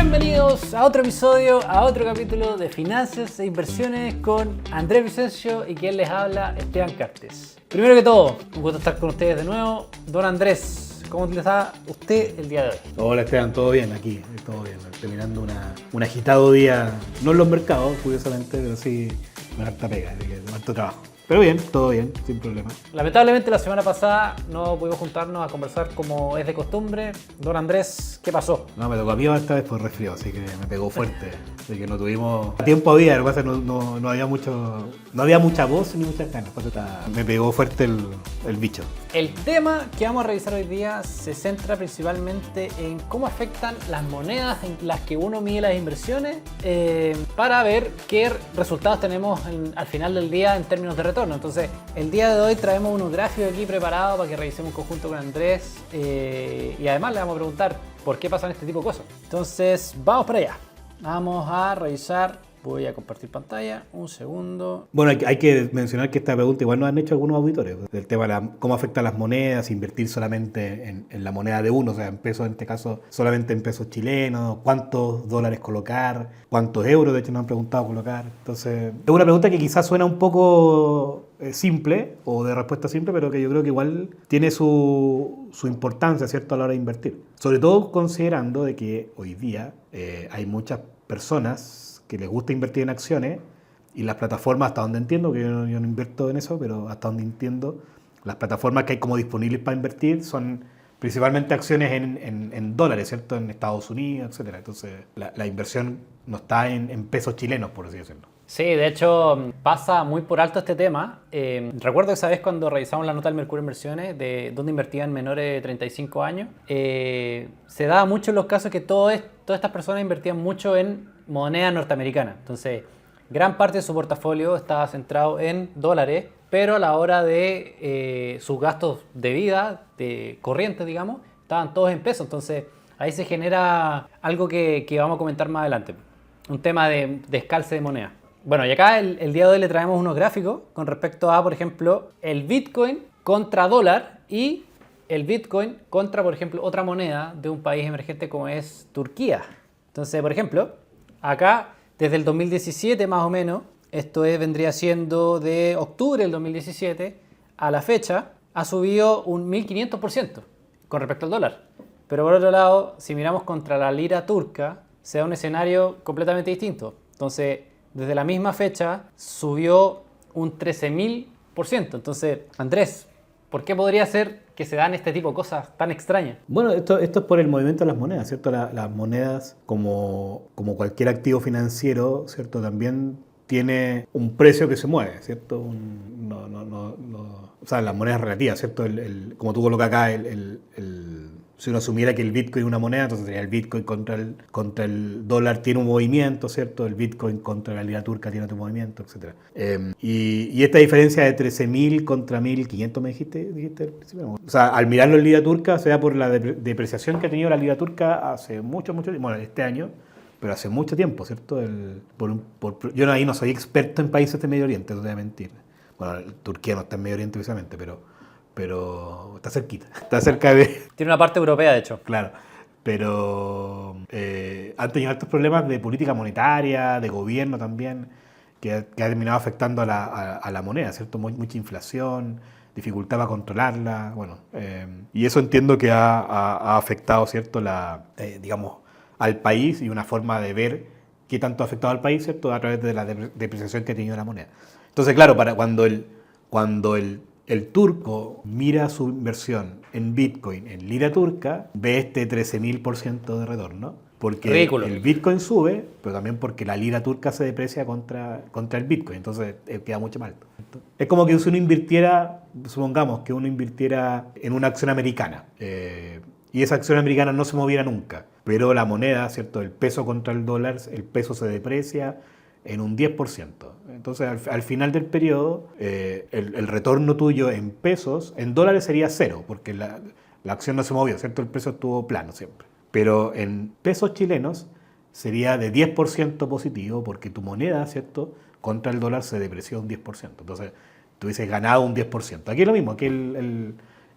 Bienvenidos a otro episodio, a otro capítulo de Finanzas e Inversiones con Andrés Vicencio y quien les habla, Esteban Cartes. Primero que todo, un gusto estar con ustedes de nuevo. Don Andrés, ¿cómo está usted el día de hoy? Hola Esteban, todo bien aquí, todo bien. Terminando un agitado día, no en los mercados, curiosamente, pero sí me harta pega, así que harto trabajo. Pero bien, todo bien, sin problema. Lamentablemente la semana pasada no pudimos juntarnos a conversar como es de costumbre. Don Andrés, ¿qué pasó? No, me tocó a mí esta vez por resfrío, así que me pegó fuerte. Así que no tuvimos... Tiempo había, lo que pasa es que no había mucho... No había mucha voz ni muchas ganas. Me pegó fuerte el bicho. El tema que vamos a revisar hoy día se centra principalmente en cómo afectan las monedas en las que uno mide las inversiones para ver qué resultados tenemos al final del día en términos de retorno. Entonces, el día de hoy traemos unos gráficos aquí preparados para que revisemos en conjunto con Andrés y además le vamos a preguntar por qué pasan este tipo de cosas. Entonces, vamos para allá. Vamos a revisar. Voy a compartir pantalla, un segundo. Bueno, hay que mencionar que esta pregunta igual nos han hecho algunos auditores. El tema de cómo afectan las monedas, invertir solamente en la moneda de uno, o sea, en pesos, en este caso, solamente en pesos chilenos, cuántos dólares colocar, cuántos euros, de hecho nos han preguntado colocar. Entonces, es una pregunta que quizás suena un poco simple o de respuesta simple, pero que yo creo que igual tiene su importancia, ¿cierto?, a la hora de invertir. Sobre todo considerando de que hoy día hay muchas personas que les gusta invertir en acciones y las plataformas, hasta donde entiendo, que yo no invierto en eso, pero hasta donde entiendo, las plataformas que hay como disponibles para invertir son principalmente acciones en dólares, ¿cierto?, en Estados Unidos, etc. Entonces la inversión no está en pesos chilenos, por así decirlo. Sí, de hecho pasa muy por alto este tema. Recuerdo esa vez cuando revisamos la nota del Mercurio Inversiones de dónde invertían menores de 35 años, se daba mucho en los casos que todas estas personas invertían mucho en moneda norteamericana. Entonces, gran parte de su portafolio estaba centrado en dólares, pero a la hora de sus gastos de vida, de corriente, digamos, estaban todos en pesos. Entonces, ahí se genera algo que vamos a comentar más adelante. Un tema de descalce de moneda. Bueno, y acá el día de hoy le traemos unos gráficos con respecto a, por ejemplo, el Bitcoin contra dólar y el Bitcoin contra, por ejemplo, otra moneda de un país emergente como es Turquía. Entonces, por ejemplo, acá desde el 2017 más o menos, vendría siendo de octubre del 2017 a la fecha, ha subido un 1500% con respecto al dólar. Pero por otro lado, si miramos contra la lira turca, se da un escenario completamente distinto. Entonces, desde la misma fecha subió un 13.000%. Entonces, Andrés, ¿por qué podría ser que se dan este tipo de cosas tan extrañas? Bueno, esto es por el movimiento de las monedas, ¿cierto? Las monedas, como cualquier activo financiero, ¿cierto?, también tiene un precio que se mueve, ¿cierto? O sea, las monedas relativas, ¿cierto? Como tú colocas acá, si uno asumiera que el Bitcoin es una moneda, entonces sería el Bitcoin contra el dólar tiene un movimiento, ¿cierto? El Bitcoin contra la lira turca tiene otro movimiento, etc. Y esta diferencia de 13.000 contra 1.500, ¿me dijiste? O sea, al mirarlo en lira turca, se da por la depreciación que ha tenido la lira turca hace mucho tiempo, bueno, este año, pero hace mucho tiempo, ¿cierto? Yo ahí no soy experto en países de Medio Oriente, no te voy a mentir. Bueno, Turquía no está en Medio Oriente precisamente, pero está cerquita, está cerca de... Tiene una parte europea, de hecho. Claro, pero han tenido estos problemas de política monetaria, de gobierno también, que ha terminado afectando a la moneda, ¿cierto? Mucha inflación, dificultad para controlarla, bueno, y eso entiendo que ha afectado, ¿cierto?, digamos, al país y una forma de ver qué tanto ha afectado al país, ¿cierto?, a través de la depreciación que ha tenido la moneda. Entonces, claro, cuando el turco mira su inversión en Bitcoin, en lira turca, ve este 13.000% de retorno. Porque ridículo. El Bitcoin sube, pero también porque la lira turca se deprecia contra el Bitcoin. Entonces queda mucho más alto. Es como que si uno invirtiera, supongamos que uno invirtiera en una acción americana. Y esa acción americana no se moviera nunca. Pero la moneda, ¿cierto?, el peso contra el dólar, el peso se deprecia en un 10%. Entonces, al final del periodo, el retorno tuyo en pesos, en dólares sería cero, porque la acción no se movió, ¿cierto? El precio estuvo plano siempre. Pero en pesos chilenos sería de 10% positivo, porque tu moneda, ¿cierto?, contra el dólar se depreció un 10%. Entonces, tú hubieses ganado un 10%. Aquí es lo mismo, aquí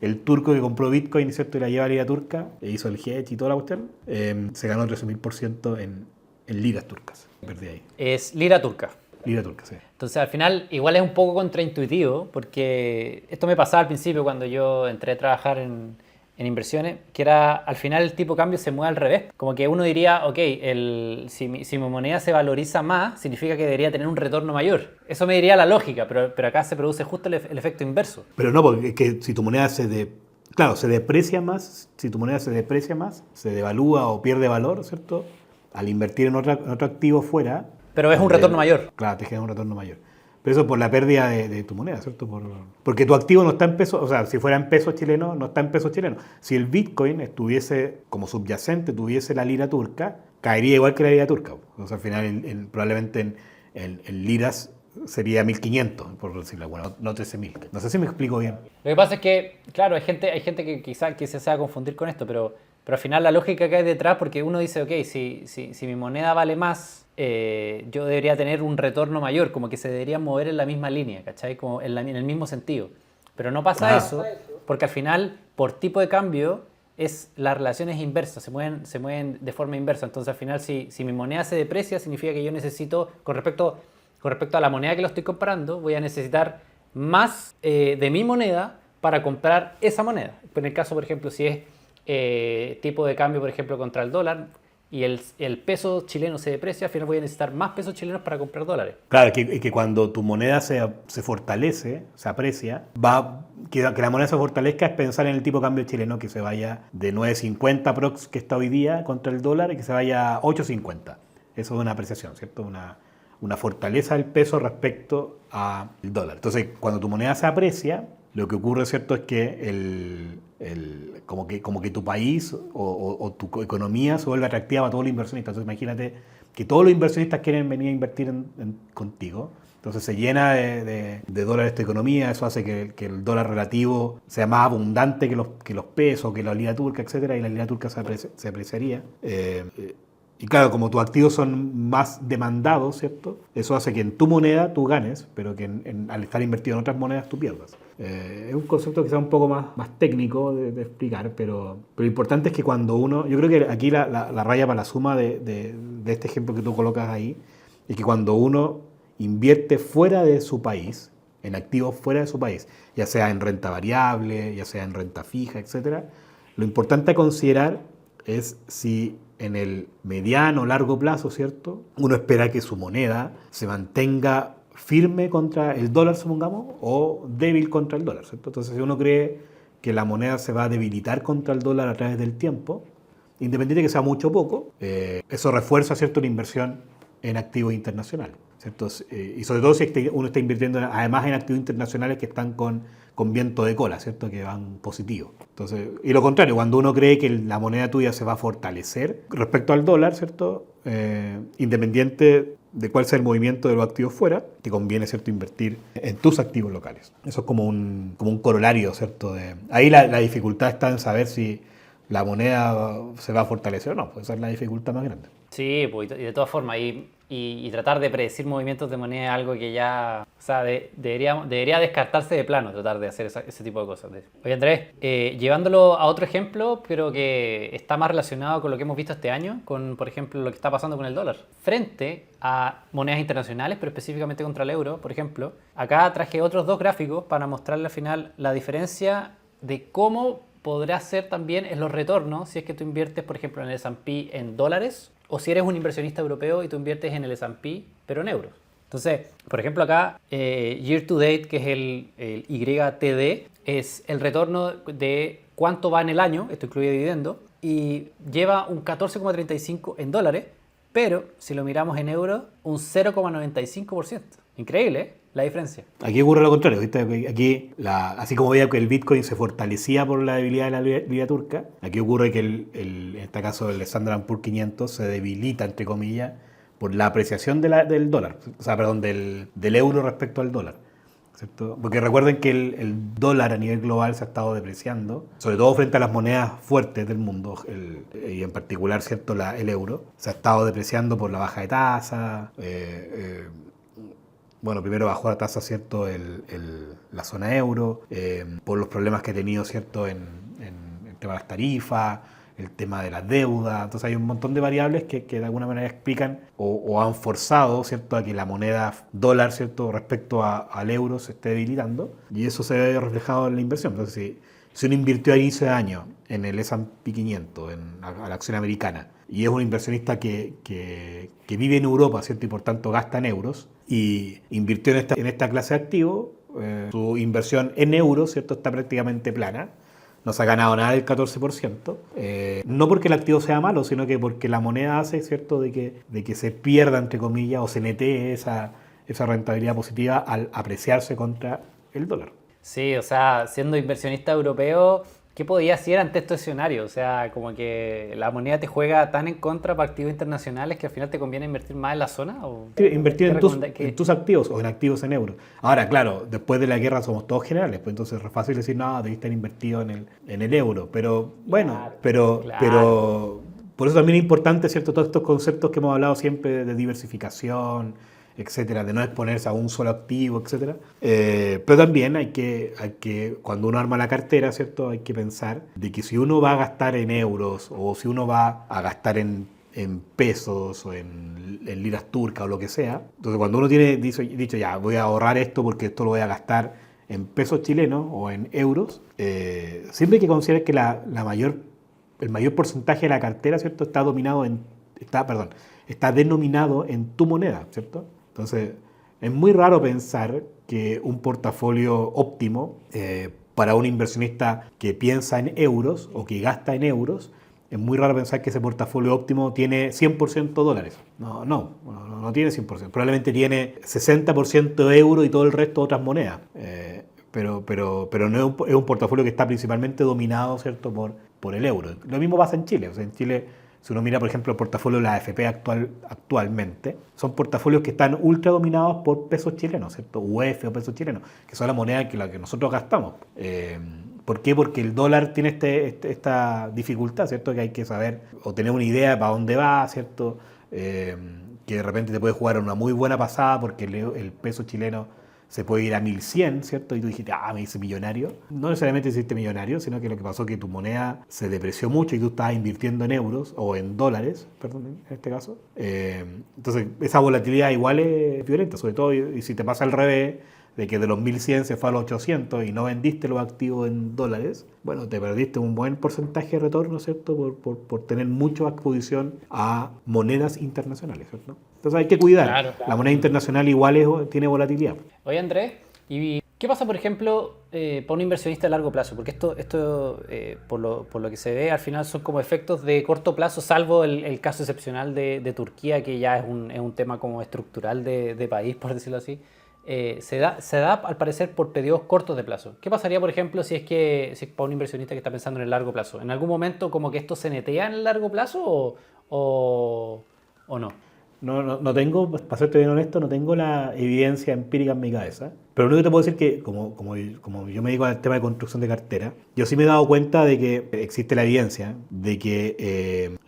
el turco que compró Bitcoin, ¿cierto? Y la lleva a lira turca, e hizo el hedge y toda la cuestión, se ganó 13.000% en liras turcas. Perdí ahí. Es lira turca. Lira turca, sí. Entonces al final igual es un poco contraintuitivo porque esto me pasaba al principio cuando yo entré a trabajar en inversiones, que era al final el tipo de cambio se mueve al revés. Como que uno diría, ok, si mi moneda se valoriza más, significa que debería tener un retorno mayor. Eso me diría la lógica, pero acá se produce justo el efecto inverso. Pero no, porque es que si tu moneda se deprecia más, si tu moneda se deprecia más, se devalúa o pierde valor, ¿cierto? Al invertir en otro activo fuera... Pero es un retorno mayor. Claro, te genera un retorno mayor. Pero eso por la pérdida de tu moneda, ¿cierto? Porque tu activo no está en pesos, o sea, si fuera en pesos chilenos, no está en pesos chilenos. Si el Bitcoin estuviese como subyacente, tuviese la lira turca, caería igual que la lira turca. O sea, al final probablemente en liras sería 1.500, por decirlo bueno, no 13.000. No sé si me explico bien. Lo que pasa es que, claro, hay gente que quizás se va a confundir con esto, pero al final la lógica que hay detrás, porque uno dice, ok, si mi moneda vale más, yo debería tener un retorno mayor, como que se debería mover en la misma línea, ¿cachai? Como en el mismo sentido. Pero no pasa eso, porque al final, por tipo de cambio, la relación es inversa, se mueven de forma inversa. Entonces al final, si mi moneda se deprecia, significa que yo necesito, con respecto a la moneda que lo estoy comprando, voy a necesitar más de mi moneda para comprar esa moneda. En el caso, por ejemplo, si es tipo de cambio, por ejemplo, contra el dólar, y el peso chileno se deprecia, al final voy a necesitar más pesos chilenos para comprar dólares. Claro, que cuando tu moneda se fortalece, se aprecia, que la moneda se fortalezca es pensar en el tipo de cambio chileno que se vaya de 9.50 prox que está hoy día contra el dólar y que se vaya a 8.50. Eso es una apreciación, ¿cierto? Una fortaleza del peso respecto al dólar. Entonces, cuando tu moneda se aprecia, lo que ocurre, ¿cierto?, es que como que tu país o tu economía se vuelve atractiva para todos los inversionistas. Entonces imagínate que todos los inversionistas quieren venir a invertir contigo. Entonces se llena de dólares tu economía, eso hace que el dólar relativo sea más abundante que los pesos, que la lira turca, etcétera, y la lira turca se apreciaría. Y claro, como tus activos son más demandados, ¿cierto? Eso hace que en tu moneda tú ganes, pero que al estar invertido en otras monedas tú pierdas. Es un concepto quizá un poco más técnico de explicar, pero lo importante es que cuando uno... Yo creo que aquí la raya para la suma de este ejemplo que tú colocas ahí, es que cuando uno invierte fuera de su país, en activos fuera de su país, ya sea en renta variable, ya sea en renta fija, etc., lo importante a considerar es si en el mediano o largo plazo, ¿cierto?, uno espera que su moneda se mantenga firme contra el dólar, supongamos, o débil contra el dólar, ¿cierto? Entonces, si uno cree que la moneda se va a debilitar contra el dólar a través del tiempo, independiente de que sea mucho o poco, eso refuerza, ¿cierto?, la inversión en activos internacionales, ¿cierto? Y sobre todo si uno está invirtiendo además en activos internacionales que están con viento de cola, ¿cierto?, que van positivos. Entonces, y lo contrario, cuando uno cree que la moneda tuya se va a fortalecer respecto al dólar, ¿cierto?, independiente de cuál sea el movimiento de los activos fuera, te conviene, ¿cierto?, invertir en tus activos locales. Eso es como un corolario, ¿cierto? Ahí la dificultad está en saber si la moneda se va a fortalecer o no, pues esa es la dificultad más grande. Sí, pues, y de todas formas, y tratar de predecir movimientos de moneda es algo que ya, o sea, debería descartarse de plano, tratar de hacer ese tipo de cosas. Oye, Andrés, llevándolo a otro ejemplo, pero que está más relacionado con lo que hemos visto este año, con, por ejemplo, lo que está pasando con el dólar. Frente a monedas internacionales, pero específicamente contra el euro, por ejemplo, acá traje otros dos gráficos para mostrarle al final la diferencia de cómo podrá ser también en los retornos si es que tú inviertes, por ejemplo, en el S&P en dólares, o si eres un inversionista europeo y tú inviertes en el S&P, pero en euros. Entonces, por ejemplo acá, Year to Date, que es el YTD, es el retorno de cuánto va en el año, esto incluye dividendo, y lleva un 14,35 en dólares, pero si lo miramos en euros, un 0,95%. Increíble, ¿eh? La diferencia. Aquí ocurre lo contrario, ¿viste? Aquí, así como veía que el Bitcoin se fortalecía por la debilidad de la lira turca, aquí ocurre que en este caso el Standard & Poor's 500 se debilita, entre comillas, por la apreciación del dólar, o sea, perdón, del euro respecto al dólar, ¿cierto? Porque recuerden que el dólar a nivel global se ha estado depreciando, sobre todo frente a las monedas fuertes del mundo, y en particular, ¿cierto?, el euro, se ha estado depreciando por la baja de tasa, Bueno, primero bajó la tasa, ¿cierto? La zona euro, por los problemas que ha tenido, ¿cierto? En el tema de las tarifas, el tema de la deuda. Entonces hay un montón de variables que de alguna manera explican o han forzado, ¿cierto?, a que la moneda dólar, ¿cierto?, respecto al euro se esté debilitando, y eso se ve reflejado en la inversión. Entonces, si uno invirtió a inicio de año en el S&P 500, a la acción americana, y es un inversionista que vive en Europa, ¿cierto?, y por tanto gasta en euros, y invirtió en esta clase de activo, su inversión en euros, ¿cierto?, está prácticamente plana. No se ha ganado nada del 14%, no porque el activo sea malo, sino que porque la moneda hace, ¿cierto?, de que se pierda, entre comillas, o se netee esa rentabilidad positiva al apreciarse contra el dólar. Sí, o sea, siendo inversionista europeo, ¿qué podía hacer ante este escenario? O sea, como que la moneda te juega tan en contra para activos internacionales que al final te conviene invertir más en la zona. ¿O Sí, invertir qué? en tus activos o en activos en euros. Ahora, claro, después de la guerra somos todos generales, pues entonces es fácil decir, no, debiste estar invertido en el euro. Pero bueno, pero por eso también es importante, ¿cierto?, todos estos conceptos que hemos hablado siempre de diversificación, etcétera, de no exponerse a un solo activo, etcétera. Pero también hay que, cuando uno arma la cartera, ¿cierto?, hay que pensar de que si uno va a gastar en euros o si uno va a gastar en pesos o en liras turcas o lo que sea, entonces cuando uno tiene dicho ya, voy a ahorrar esto porque esto lo voy a gastar en pesos chilenos o en euros, siempre hay que considerar que el mayor porcentaje de la cartera, ¿cierto?, está denominado en tu moneda, ¿cierto? Entonces, es muy raro pensar que un portafolio óptimo para un inversionista que piensa en euros o que gasta en euros, es muy raro pensar que ese portafolio óptimo tiene 100% dólares. No tiene 100%. Probablemente tiene 60% euro y todo el resto otras monedas. Pero no es un portafolio que está principalmente dominado, ¿cierto?, por el euro. Lo mismo pasa en Chile. O sea, en Chile, si uno mira, por ejemplo, el portafolio de la AFP actualmente, son portafolios que están ultra dominados por pesos chilenos, ¿cierto? UF o pesos chilenos, que son la moneda en la que nosotros gastamos. ¿Por qué? Porque el dólar tiene esta dificultad, ¿cierto?, que hay que saber o tener una idea para dónde va, ¿cierto? Que de repente te puede jugar una muy buena pasada porque el peso chileno se puede ir a 1100, ¿cierto? Y tú dijiste, me hice millonario. No necesariamente hiciste millonario, sino que lo que pasó es que tu moneda se depreció mucho y tú estabas invirtiendo en euros o en dólares, perdón, en este caso. Entonces, esa volatilidad igual es violenta, sobre todo y si te pasa al revés, de que de los 1100 se fue a los 800 y no vendiste los activos en dólares, bueno, te perdiste un buen porcentaje de retorno, ¿cierto?, por tener mucha exposición a monedas internacionales, ¿cierto? Entonces hay que cuidar. Claro. La moneda internacional igual tiene volatilidad. Oye, Andrés, ¿y qué pasa, por ejemplo, para un inversionista a largo plazo? Porque esto por lo que se ve, al final son como efectos de corto plazo, salvo el caso excepcional de Turquía, que ya es un tema como estructural de país, por decirlo así. Se da, al parecer, por periodos cortos de plazo. ¿Qué pasaría, por ejemplo, si es para un inversionista que está pensando en el largo plazo? ¿En algún momento como que esto se netea en el largo plazo o no? No tengo, para serte bien honesto, no tengo la evidencia empírica en mi cabeza. Pero lo único que te puedo decir que, como yo me dedico al tema de construcción de cartera, yo sí me he dado cuenta de que existe la evidencia de que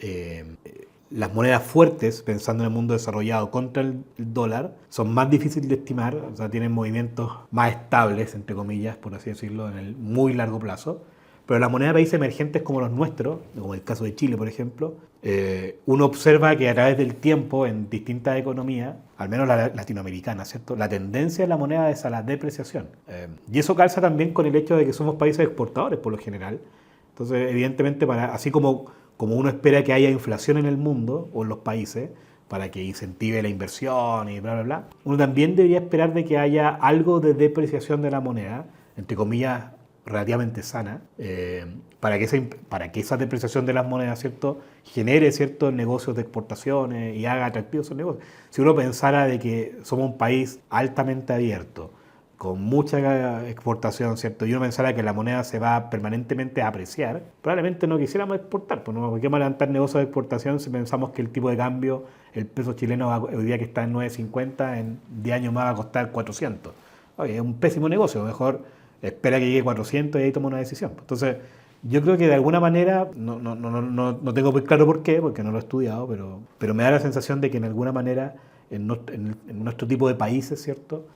las monedas fuertes, pensando en el mundo desarrollado contra el dólar, son más difíciles de estimar, o sea, tienen movimientos más estables, entre comillas, por así decirlo, en el muy largo plazo. Pero las monedas de países emergentes como los nuestros, como el caso de Chile, por ejemplo, uno observa que a través del tiempo, en distintas economías, al menos la latinoamericana, ¿cierto?, la tendencia de la moneda es a la depreciación. Y eso calza también con el hecho de que somos países exportadores, por lo general. Entonces, evidentemente, así como uno espera que haya inflación en el mundo o en los países, para que incentive la inversión y bla, bla, bla, uno también debería esperar de que haya algo de depreciación de la moneda, entre comillas, relativamente sana, para que esa depreciación de las monedas, ¿cierto?, genere ciertos negocios de exportaciones y haga atractivos esos negocios. Si uno pensara de que somos un país altamente abierto, con mucha exportación, ¿cierto?, y uno pensara que la moneda se va permanentemente a apreciar, probablemente no quisiéramos exportar, pues no queremos levantar negocios de exportación si pensamos que el tipo de cambio, el peso chileno hoy día que está en 9.50, en 10 años más va a costar 400. Oye, es un pésimo negocio, mejor espera que llegue 400 y ahí toma una decisión. Entonces, yo creo que de alguna manera, no tengo muy claro por qué, porque no lo he estudiado, pero me da la sensación de que en alguna manera en nuestro tipo de países, ¿cierto?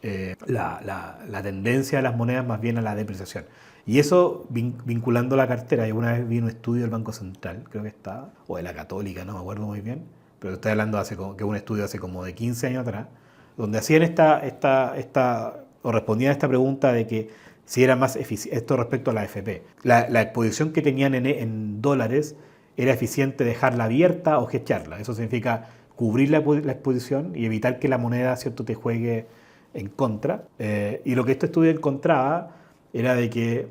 La tendencia de las monedas más bien a la depreciación. Y eso vinculando la cartera. Yo una vez vi un estudio del Banco Central, creo que estaba, o de la Católica, no me acuerdo muy bien, pero estoy hablando que un estudio hace como de 15 años atrás, donde hacían o respondían a esta pregunta de que si era más eficiente, esto respecto a la AFP. La exposición que tenían en dólares era eficiente dejarla abierta o hedgearla. Eso significa cubrir la exposición y evitar que la moneda, ¿cierto?, te juegue en contra. Y lo que este estudio encontraba era de que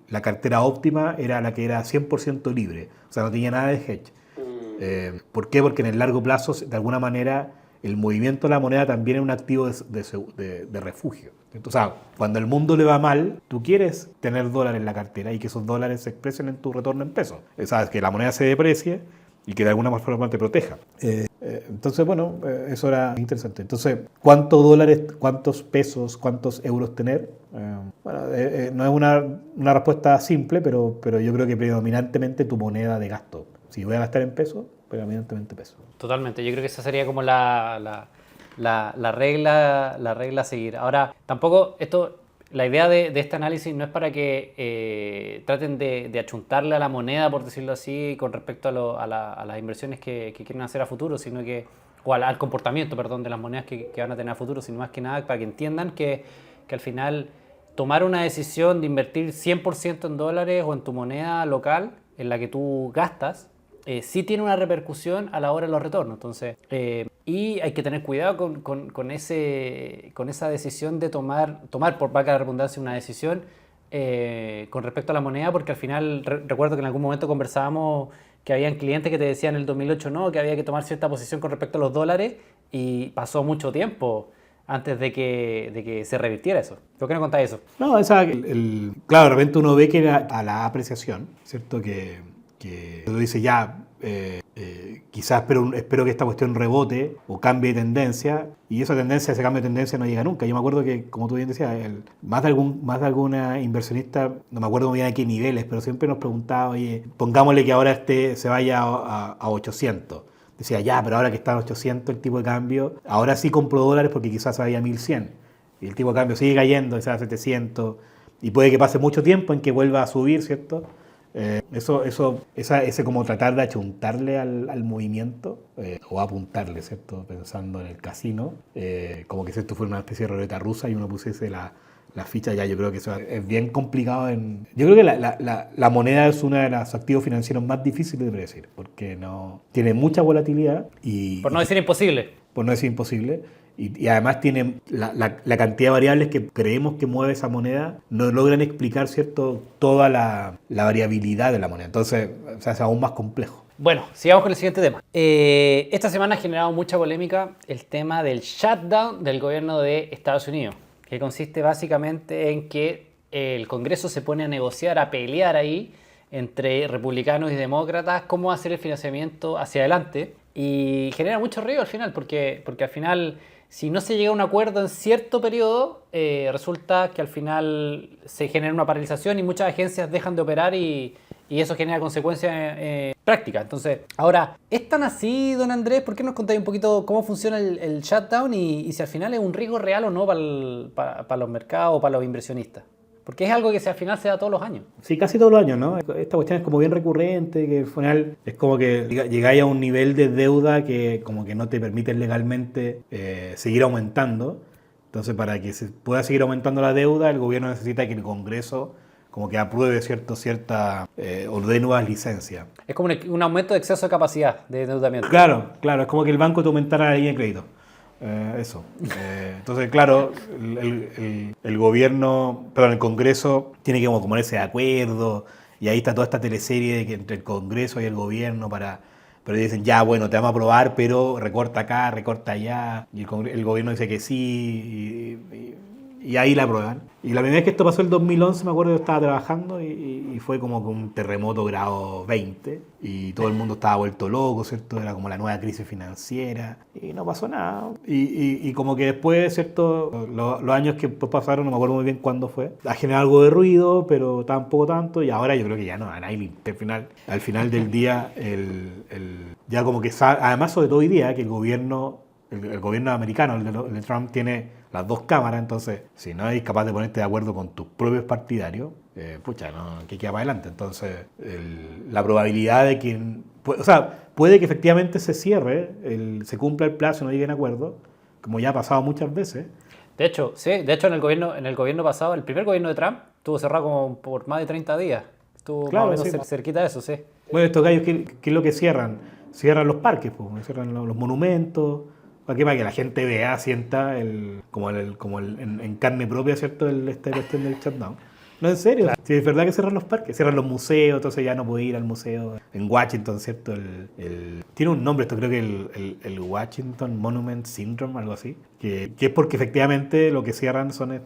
la cartera óptima era la que era 100% libre, o sea, no tenía nada de hedge. ¿Por qué? Porque en el largo plazo, de alguna manera, el movimiento de la moneda también es un activo de refugio. O sea, cuando el mundo le va mal, tú quieres tener dólares en la cartera y que esos dólares se expresen en tu retorno en pesos. Sabes, que la moneda se deprecie y que de alguna forma te proteja. Entonces, bueno, eso era interesante. Entonces, ¿cuántos dólares, cuántos pesos, cuántos euros tener? Bueno, no es una respuesta simple, pero yo creo que predominantemente tu moneda de gasto. Si voy a gastar en pesos, predominantemente pesos. Totalmente, yo creo que esa sería como la regla a seguir. Ahora, tampoco la idea de este análisis no es para que traten de achuntarle a la moneda, por decirlo así, con respecto a las inversiones que quieren hacer a futuro, sino que, o al comportamiento, perdón, de las monedas que van a tener a futuro, sino más que nada para que entiendan que al final tomar una decisión de invertir 100% en dólares o en tu moneda local, en la que tú gastas, sí tiene una repercusión a la hora de los retornos. Entonces, y hay que tener cuidado con esa decisión de tomar por vaca de redundancia, una decisión con respecto a la moneda, porque al final recuerdo que en algún momento conversábamos que habían clientes que te decían en el 2008 que había que tomar cierta posición con respecto a los dólares, y pasó mucho tiempo antes de que se revirtiera eso. ¿Por qué no contáis eso? No, claro, de repente uno ve que a la apreciación, ¿cierto? Que uno dice ya, quizás espero que esta cuestión rebote o cambie de tendencia, y ese cambio de tendencia no llega nunca. Yo me acuerdo que, como tú bien decías, más de alguna inversionista, no me acuerdo muy bien a qué niveles, pero siempre nos preguntaba, oye, pongámosle que ahora se vaya a 800. Decía, ya, pero ahora que está a 800 el tipo de cambio, ahora sí compro dólares porque quizás se vaya a 1100. Y el tipo de cambio sigue cayendo, sea a 700, y puede que pase mucho tiempo en que vuelva a subir, ¿cierto? Ese como tratar de achuntarle al movimiento, o apuntarle, ¿cierto? Pensando en el casino, como que si esto fuera una especie de ruleta rusa y uno pusiese la ficha, ya yo creo que eso es bien complicado. Yo creo que la moneda es uno de los activos financieros más difíciles de predecir, porque tiene mucha volatilidad Por no decir imposible. Por no decir imposible. Y además tiene la cantidad de variables que creemos que mueve esa moneda, no logran explicar, ¿cierto?, toda la variabilidad de la moneda. Entonces se hace aún más complejo. Bueno, sigamos con el siguiente tema. Esta semana ha generado mucha polémica el tema del shutdown del gobierno de Estados Unidos, que consiste básicamente en que el Congreso se pone a negociar, a pelear ahí entre republicanos y demócratas cómo hacer el financiamiento hacia adelante, y genera mucho ruido al final, porque al final, si no se llega a un acuerdo en cierto periodo, resulta que al final se genera una paralización y muchas agencias dejan de operar, y eso genera consecuencias prácticas. Entonces, ahora, ¿es tan así, don Andrés? ¿Por qué nos contáis un poquito cómo funciona el shutdown y si al final es un riesgo real o no para los mercados o para los inversionistas? Porque es algo que al final se da todos los años. Sí, casi todos los años, ¿no? Esta cuestión es como bien recurrente, que al final es como que llegáis a un nivel de deuda que como que no te permite legalmente seguir aumentando. Entonces, para que se pueda seguir aumentando la deuda, el gobierno necesita que el Congreso como que apruebe cierta o dé nuevas licencias. Es como un aumento de exceso de capacidad de endeudamiento. Claro, es como que el banco te aumentara la línea de crédito. Eso. Entonces, claro, el gobierno, perdón, el Congreso tiene que como ponerse de acuerdo, y ahí está toda esta teleserie entre el Congreso y el gobierno pero dicen, ya, bueno, te vamos a aprobar, pero recorta acá, recorta allá, y el gobierno dice que sí, y ahí la aprueban. Y la primera vez que esto pasó el 2011, me acuerdo que yo estaba trabajando y fue como un terremoto grado 20 y todo el mundo estaba vuelto loco, ¿cierto? Era como la nueva crisis financiera y no pasó nada. Y como que después, ¿cierto? Los años que después pasaron, no me acuerdo muy bien cuándo fue, ha generado algo de ruido, pero tampoco tanto, y ahora yo creo que ya no, a nadie le importa. Al final del día, ya como que sabe, además sobre todo hoy día, que el gobierno el gobierno americano, el de Trump, tiene las dos cámaras, entonces si no eres capaz de ponerte de acuerdo con tus propios partidarios, pucha, no, que queda para adelante. Entonces, la probabilidad de que, o sea, puede que efectivamente se cierre, se cumpla el plazo y no lleguen a acuerdo, como ya ha pasado muchas veces. De hecho, sí, en el gobierno pasado, el primer gobierno de Trump estuvo cerrado como por más de 30 días. Estuvo Claro, más o menos sí. cerquita de eso, sí. Bueno, estos gallos, ¿qué es lo que cierran? Cierran los parques, pues, cierran los monumentos. ¿Para qué? Para que la gente vea, sienta en carne propia, ¿cierto? Esta cuestión del shutdown. No, en serio. Claro. Si es verdad que cierran los parques, cierran los museos, entonces ya no puede ir al museo en Washington, ¿cierto? Tiene un nombre, esto creo que el Washington Monument Syndrome, algo así, que es porque efectivamente lo que cierran son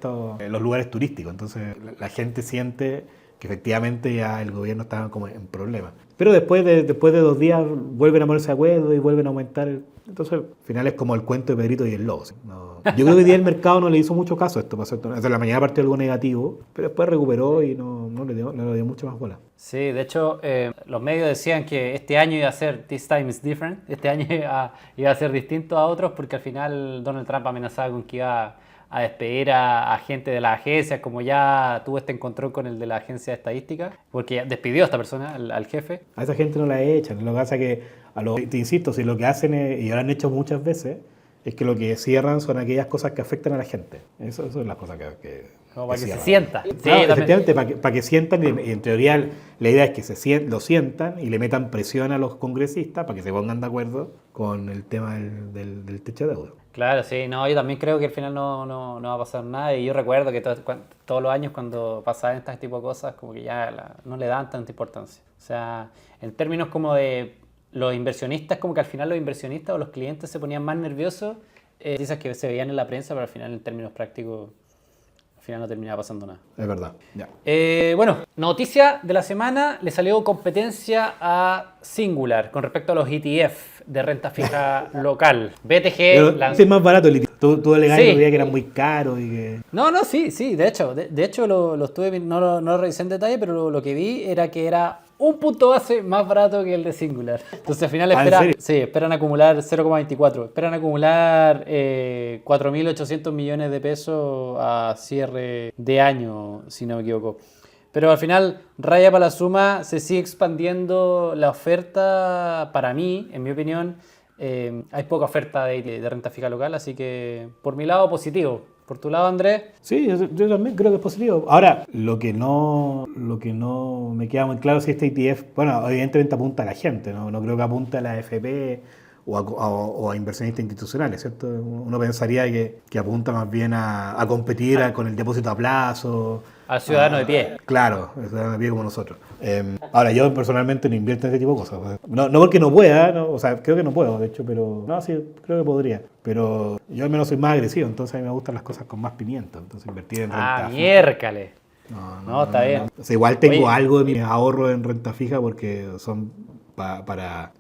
los lugares turísticos. Entonces la gente siente que efectivamente ya el gobierno está como en problemas. Pero después de 2 días vuelven a ponerse de acuerdo y vuelven a aumentar. Entonces, al final es como el cuento de Pedrito y el lobo. ¿Sí? No. Yo creo que hoy día el mercado no le hizo mucho caso a esto. Desde la mañana partió algo negativo, pero después recuperó y no le dio mucho más bola. Sí, de hecho, los medios decían que este año iba a ser "This time is different", este año iba a ser distinto a otros, porque al final Donald Trump amenazaba con que iba a despedir a gente de la agencia, como ya tuvo este encontrón con el de la agencia de estadística, porque despidió a esta persona, al jefe. A esa gente no la echan. Lo que pasa es que, te insisto, si lo que hacen, y lo han hecho muchas veces, es que lo que cierran son aquellas cosas que afectan a la gente. Eso es las cosas que como para que cierran. se sienta. Sí, claro, efectivamente, para que sientan, y en teoría la idea es que lo sientan y le metan presión a los congresistas para que se pongan de acuerdo con el tema del techo de deuda. Claro, sí, no, yo también creo que al final no va a pasar nada, y yo recuerdo que todos los años cuando pasaban este tipo de cosas como que ya no le dan tanta importancia. O sea, en términos como de los inversionistas, como que al final los inversionistas o los clientes se ponían más nerviosos, noticias que se veían en la prensa, pero al final en términos prácticos al final no terminaba pasando nada. Es verdad, ya. Bueno, noticia de la semana, le salió competencia a Singular con respecto a los ETF de renta fija local. BTG... Es más barato el ETF. Tú alegaste Sí. que era muy caro y que... No, sí, de hecho lo estuve, no lo revisé en detalle, pero lo que vi era que era un punto base más barato que el de Singular. Entonces al final esperan acumular 0,24. Esperan acumular 4.800 millones de pesos a cierre de año, si no me equivoco. Pero al final, raya para la suma, se sigue expandiendo la oferta. Para mí, en mi opinión, hay poca oferta de renta fija local, así que por mi lado positivo. Por tu lado, Andrés. Sí, yo también creo que es positivo. Ahora, lo que no me queda muy claro es si este ETF, bueno, evidentemente apunta a la gente, no creo que apunte a la AFP o a inversionistas institucionales, ¿cierto? Uno pensaría que apunta más bien a competir con el depósito a plazo. Al ciudadano de pie. Claro, el ciudadano de pie como nosotros. Ahora, yo personalmente no invierto en ese tipo de cosas. No porque no pueda, ¿no? O sea, creo que no puedo, de hecho, pero... No, sí, creo que podría. Pero yo al menos soy más agresivo, entonces a mí me gustan las cosas con más pimiento. Entonces invertir en renta fija. Miércale. No, está bien. O sea, igual tengo algo de mi ahorro en renta fija porque son para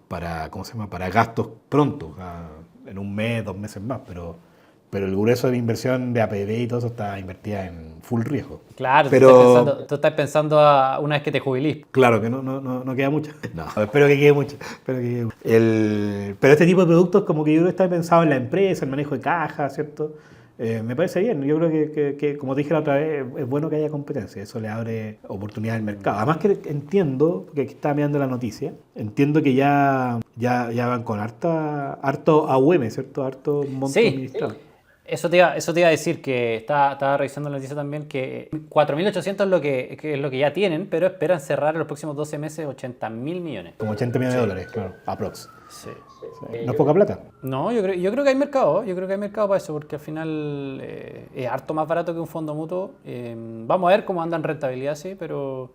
¿cómo se llama? Para gastos pronto, o sea, en un mes, 2 meses más, pero el grueso de mi inversión de APB y todo eso está invertida en full riesgo. Claro, pero tú estás pensando una vez que te jubilís. Claro que no queda mucho. No, espero que quede mucho. Pero este tipo de productos como que yo creo que está pensado en la empresa, el manejo de caja, ¿cierto? Me parece bien. Yo creo que, como te dije la otra vez, es bueno que haya competencia. Eso le abre oportunidad al mercado. Además que entiendo, porque aquí estaba mirando la noticia, entiendo que ya van con harto AUM, ¿cierto? Harto monto administrado. Eso te iba a decir, que estaba revisando la noticia también, que 4.800 es lo que ya tienen, pero esperan cerrar en los próximos 12 meses 80.000 millones. Como 80 millones de dólares, claro, aprox. Sí. ¿No es poca plata? No, yo creo que hay mercado, para eso, porque al final es harto más barato que un fondo mutuo. Vamos a ver cómo anda en rentabilidad, sí, pero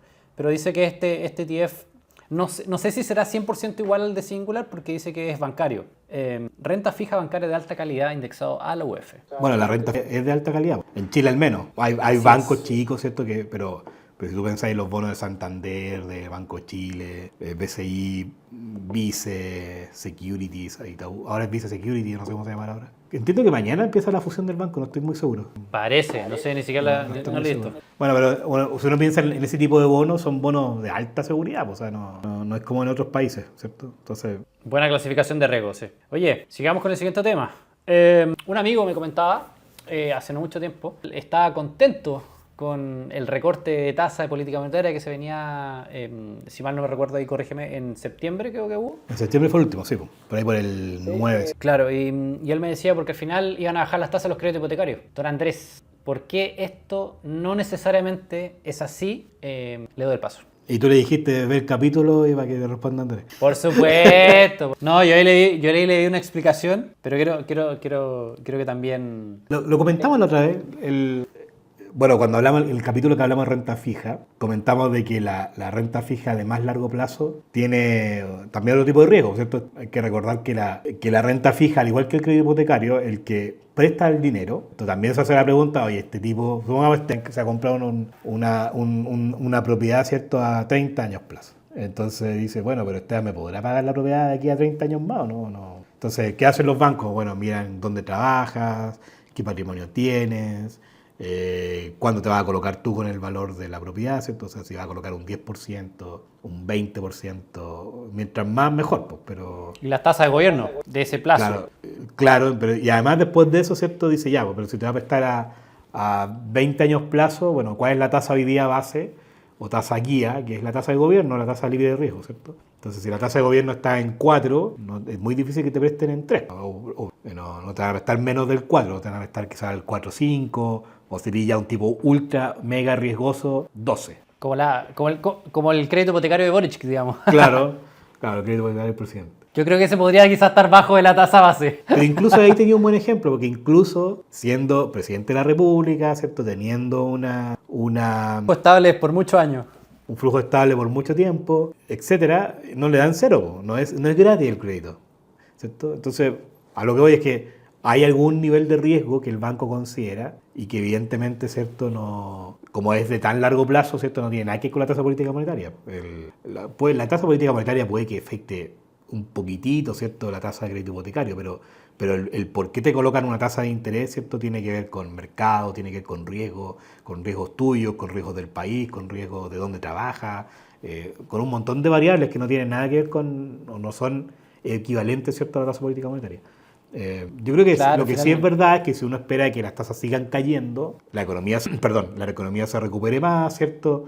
dice que este ETF, no sé si será 100% igual al de Singular, porque dice que es bancario. Renta fija bancaria de alta calidad indexado a la UF. Bueno, la renta es de alta calidad, en Chile al menos. Hay bancos chicos, ¿cierto? Pero si tú pensáis en los bonos de Santander, de Banco Chile, BCI, Vice, Securities, ahora es Vice Securities, no sé cómo se llama ahora. Entiendo que mañana empieza la fusión del banco, no estoy muy seguro. Parece, no sé, ni siquiera no listo. Bueno, pero si uno piensa en ese tipo de bonos, son bonos de alta seguridad, pues, o sea, no es como en otros países, ¿cierto? Entonces... Buena clasificación de riesgo, sí. Oye, sigamos con el siguiente tema. Un amigo me comentaba hace no mucho tiempo, estaba contento con el recorte de tasa de política monetaria que se venía, si mal no me recuerdo, ahí corrígeme, en septiembre creo que hubo. En septiembre fue el último, sí, por ahí por el 9. Sí. Claro, y él me decía porque al final iban a bajar las tasas de los créditos hipotecarios. Don Andrés, ¿por qué esto no necesariamente es así? Le doy el paso. Y tú le dijiste ver el capítulo y para que te responda Andrés. Por supuesto. No, yo ahí le di una explicación, pero quiero que también... Lo comentamos la otra vez. Bueno, cuando hablamos, el capítulo que hablamos de renta fija, comentamos de que la renta fija de más largo plazo tiene también otro tipo de riesgo, ¿cierto? Hay que recordar que la renta fija, al igual que el crédito hipotecario, el que presta el dinero, entonces también se hace la pregunta, oye, este tipo, supongamos que se ha comprado una propiedad, ¿cierto?, a 30 años plazo. Entonces dice, bueno, pero usted me podrá pagar la propiedad de aquí a 30 años más, ¿o no? No. Entonces, ¿qué hacen los bancos? Bueno, miran dónde trabajas, qué patrimonio tienes, cuándo te vas a colocar tú con el valor de la propiedad, ¿cierto? O sea, si vas a colocar un 10%, un 20%, mientras más mejor, pues, pero... Y las tasas de gobierno de ese plazo. Claro, pero y además después de eso, ¿cierto? Dice ya, pues, pero si te va a prestar a 20 años plazo, bueno, ¿cuál es la tasa hoy día base o tasa guía, que es la tasa de gobierno, la tasa libre de riesgo, ¿cierto? Entonces, si la tasa de gobierno está en 4, es muy difícil que te presten en 3, no te van a prestar menos del 4, te van a prestar quizás el 4,5, o sería ya un tipo ultra, mega riesgoso, 12. Como el crédito hipotecario de Boric, digamos. Claro, el crédito hipotecario del presidente. Yo creo que ese podría quizás estar bajo de la tasa base. Pero incluso ahí tenía un buen ejemplo, porque incluso siendo presidente de la República, ¿cierto? Teniendo una estable por muchos años. Un flujo estable por mucho tiempo, etcétera, no le dan cero, no es gratis el crédito, ¿cierto? Entonces, a lo que voy es que hay algún nivel de riesgo que el banco considera y que evidentemente, ¿cierto?, no, como es de tan largo plazo, ¿cierto?, no tiene nada que ver con la tasa política monetaria. La tasa política monetaria puede que afecte un poquitito, ¿cierto?, la tasa de crédito hipotecario, pero el por qué te colocan una tasa de interés, ¿cierto?, tiene que ver con mercado, tiene que ver con riesgos tuyos, con riesgos del país, con riesgos de dónde trabajas, con un montón de variables que no tienen nada que ver con, o no son equivalentes, ¿cierto?, a la tasa política monetaria. Yo creo que lo que sí es verdad es que si uno espera que las tasas sigan cayendo, la economía se recupere más, ¿cierto?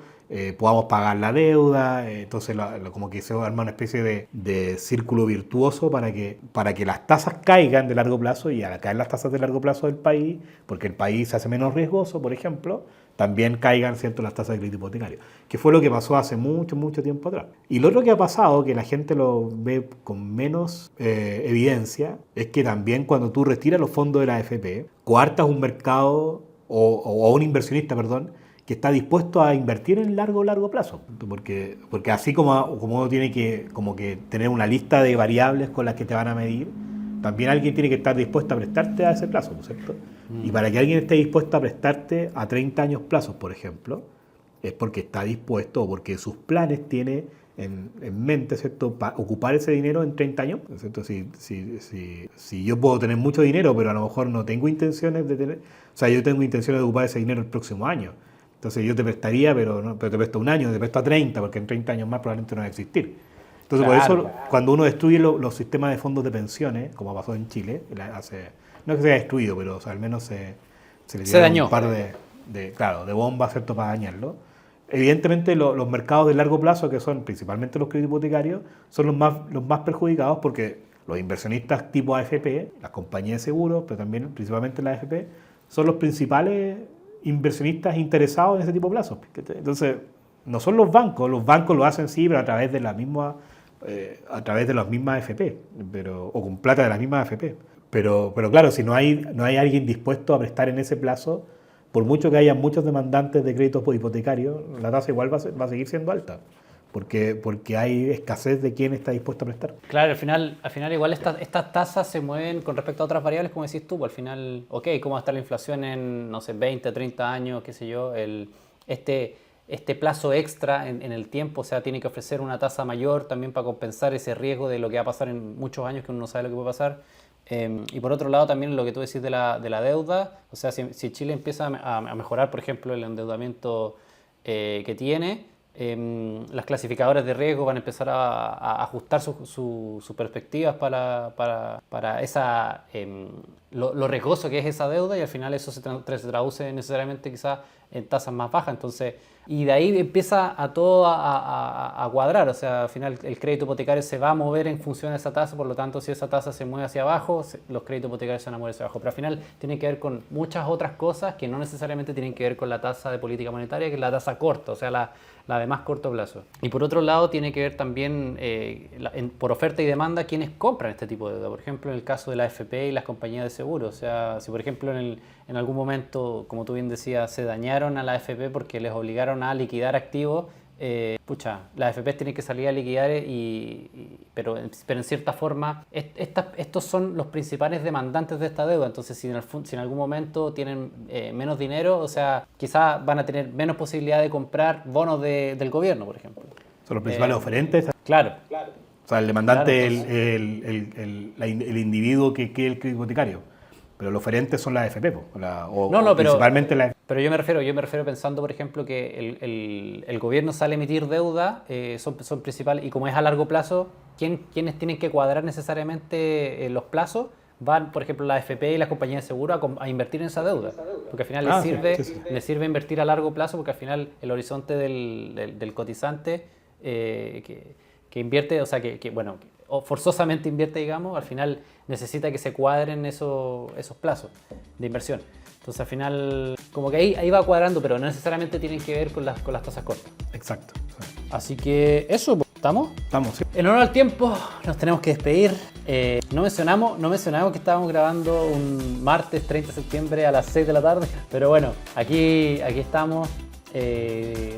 Podamos pagar la deuda, entonces como que se arma una especie de círculo virtuoso para que las tasas caigan de largo plazo, y al caer las tasas de largo plazo del país, porque el país se hace menos riesgoso, por ejemplo, también caigan, ¿cierto?, las tasas de crédito hipotecario, que fue lo que pasó hace mucho tiempo atrás. Y lo otro que ha pasado, que la gente lo ve con menos evidencia, es que también cuando tú retiras los fondos de la AFP, coartas un mercado o un inversionista, que está dispuesto a invertir en largo plazo. Porque así como uno tiene que tener una lista de variables con las que te van a medir, también alguien tiene que estar dispuesto a prestarte a ese plazo, ¿no es cierto? Y para que alguien esté dispuesto a prestarte a 30 años plazos, por ejemplo, es porque está dispuesto o porque sus planes tiene en mente, ¿cierto?, para ocupar ese dinero en 30 años, ¿cierto? Si yo puedo tener mucho dinero, pero a lo mejor no tengo intenciones de tener... O sea, yo tengo intenciones de ocupar ese dinero el próximo año. Entonces yo te prestaría, pero te presto un año, te presto a 30, porque en 30 años más probablemente no va a existir. Entonces, por eso, cuando uno destruye los sistemas de fondos de pensiones, como pasó en Chile, no es que se haya destruido, pero, o sea, al menos se le dieron un par de bombas, ¿cierto?, para dañarlo. Evidentemente, los mercados de largo plazo, que son principalmente los créditos hipotecarios, son los más perjudicados, porque los inversionistas tipo AFP, las compañías de seguros, pero también principalmente la AFP, son los principales inversionistas interesados en ese tipo de plazos. Entonces, no son los bancos lo hacen sí, pero a través de las mismas AFP, o con plata de las mismas AFP. Pero claro, si no hay alguien dispuesto a prestar en ese plazo, por mucho que haya muchos demandantes de créditos hipotecarios, la tasa igual va a seguir siendo alta, porque hay escasez de quién está dispuesto a prestar. Claro, al final igual estas tasas se mueven con respecto a otras variables, como decís tú, al final, ¿cómo va a estar la inflación en, no sé, 20, 30 años, qué sé yo? Este plazo extra en el tiempo, o sea, tiene que ofrecer una tasa mayor también para compensar ese riesgo de lo que va a pasar en muchos años, que uno no sabe lo que puede pasar. Y por otro lado también lo que tú decís de la deuda, o sea, si Chile empieza a mejorar, por ejemplo, el endeudamiento que tiene, Las clasificadoras de riesgo van a empezar a ajustar sus perspectivas para esa, lo riesgoso que es esa deuda, y al final eso se traduce necesariamente quizás en tasas más bajas. Entonces, y de ahí empieza a todo a cuadrar. O sea, al final el crédito hipotecario se va a mover en función de esa tasa, por lo tanto, si esa tasa se mueve hacia abajo, los créditos hipotecarios se van a mover hacia abajo. Pero al final tiene que ver con muchas otras cosas que no necesariamente tienen que ver con la tasa de política monetaria, que es la tasa corta, o sea, la de más corto plazo. Y por otro lado, tiene que ver también por oferta y demanda quienes compran este tipo de deuda. Por ejemplo, en el caso de la AFP y las compañías de seguro. O sea, si por ejemplo en algún momento, como tú bien decías, se dañaron a la AFP porque les obligaron a liquidar activos, las AFP tienen que salir a liquidar, pero en cierta forma estos son los principales demandantes de esta deuda. Entonces, si en algún momento tienen menos dinero, o sea, quizás van a tener menos posibilidad de comprar bonos del gobierno, por ejemplo. Son los principales oferentes. Claro. O sea, el demandante Claro, el individuo que es el crédito hipotecario. Pero los oferentes son las AFP, principalmente la AFP. Pero yo me refiero pensando, por ejemplo, que el gobierno sale a emitir deuda, son principales, y como es a largo plazo, quienes tienen que cuadrar necesariamente los plazos van, por ejemplo, la AFP y las compañías de seguro a invertir en esa deuda. Porque al final les sirve invertir a largo plazo, porque al final el horizonte del cotizante que invierte, o sea, o forzosamente invierte, digamos, al final necesita que se cuadren esos plazos de inversión. Entonces, al final, como que ahí va cuadrando, pero no necesariamente tienen que ver con las tasas cortas. Exacto. Así que eso, ¿estamos? Estamos, sí. En honor al tiempo, nos tenemos que despedir. No mencionamos que estábamos grabando un martes 30 de septiembre a las 6 de la tarde, pero bueno, aquí estamos.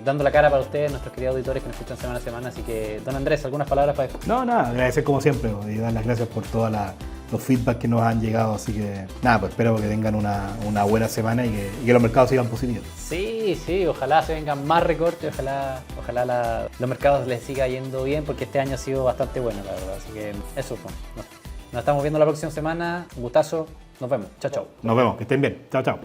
Dando la cara para ustedes, nuestros queridos auditores que nos escuchan semana a semana. Así que, don Andrés, ¿algunas palabras para eso? No, nada, agradecer como siempre y dar las gracias por todos los feedback que nos han llegado. Así que, nada, pues espero que tengan una buena semana y que los mercados sigan positivos. Sí, ojalá se vengan más recortes, ojalá los mercados les siga yendo bien, porque este año ha sido bastante bueno, la verdad. Así que eso, pues, nos estamos viendo la próxima semana. Un gustazo, nos vemos. Chao. Nos vemos, que estén bien. Chao.